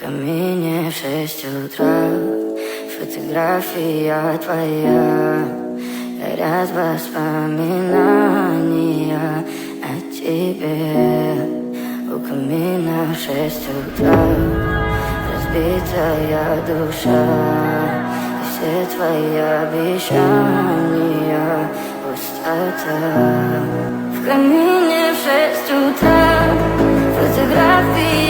камине в 6 утра, фотография твоя, горят воспоминания о тебе. У камина в 6 утра, разбитая душа, и все твои обещания пустота. В камине в 6 утра, фотография